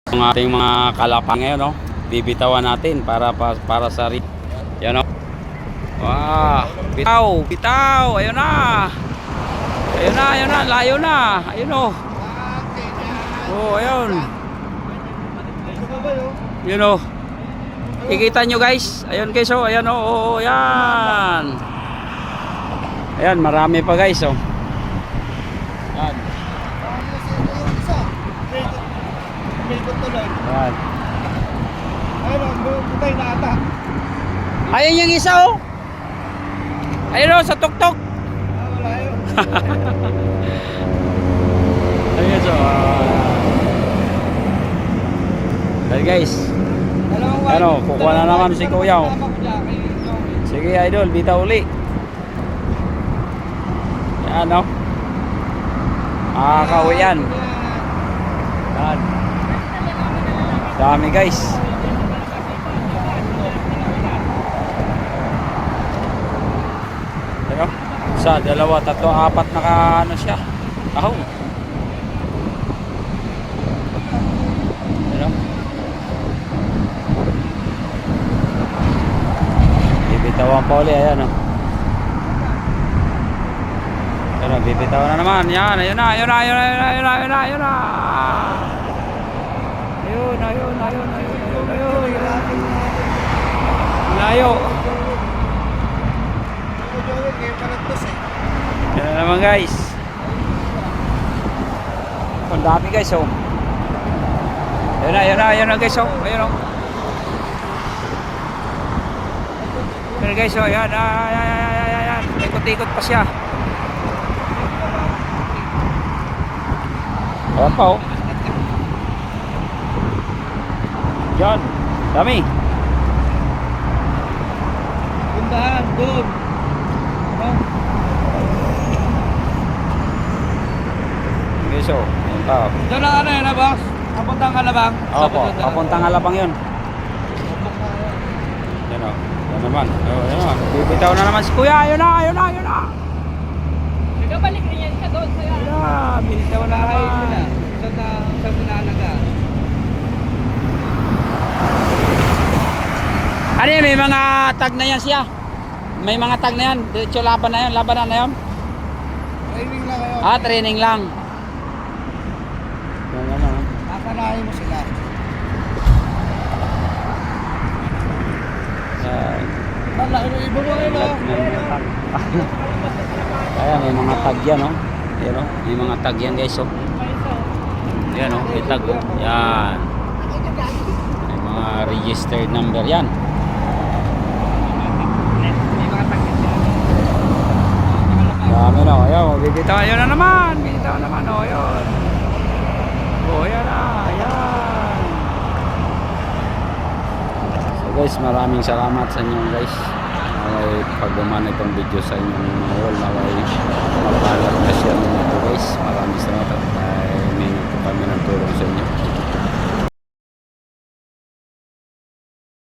Ang ating mga kalapang ngayon, no? Bibitawan natin para sa rin. Yan, no? Wow, bitaw, bitaw. Ayun na. Ayun na, ayun na, layo na. Ayun, no. Oh, ayun. Yun, no. Kikita nyo guys. Ayun guys, oh. Ayan, oh. Oh, yan. Ayan, marami pa guys, oh. Yan. Ayan. Ayun yung isa, oh. Ayun, oh, sa tuktok. Ayun, so. Ayan guys. Ano, kukuha na naman si Kuya, oh. Sige idol, bitaw uli. Yan, no. Makakauwi yan. Yan. Dami guys. Ano? Isa, dalawa, tatlo, apat naka ano siya. Ahong. Ano? Bibitawan pa uli, ayan, oh. Ano, bibitawan na naman. Yan, ayun na, ayun na, ayun na, ayun na, ayun na, ayun na, ayun na. Ayun, ayun, ayun, ayun, ayun, ayun. Layo. Yan na naman guys. Ang dami guys, oh. Ayun na, ayun na, ayun na guys, oh. Ayun, oh. Ayun guys, oh. Ayan, ayan. Ikot-ikot pa siya. Ayan pa, oh. Yan, dami. Puntahan, doon. Okay, so, ayan pa, oh. Diyan na ano yun, boss? Papuntang Alabang? Opo, papuntang Alabang yun. Yan, oh. Yan naman. Oh, yan naman. Bibitaw na naman si Kuya. Ayun na, ayun na, ayun na. Nagabalik rin yan siya doon. Ayun na, bibitaw na naman. Sa pinalaga. Ano yan, may mga tag na yan siya. May mga tag na yan. Diretso laban na yan, labanan na yan. Training lang ngayon. Ah, training lang. Yan, yan, oh. Kakanahin mo sila. Yan. Malaki mo iba mo yun, oh. Ayan, may mga tag yan, oh. Ayan, oh. May mga tag yan, guys, oh. Ayan, oh. May tag, oh. Yan. May mga registered number yan. Dami na, ayan, bibitaw, ayun na naman, bibitaw naman, oh, ayun. Oh, ayan na, ayan. So guys, maraming salamat sa inyo guys. Naway pagduman itong video sa inyong mga wall, naway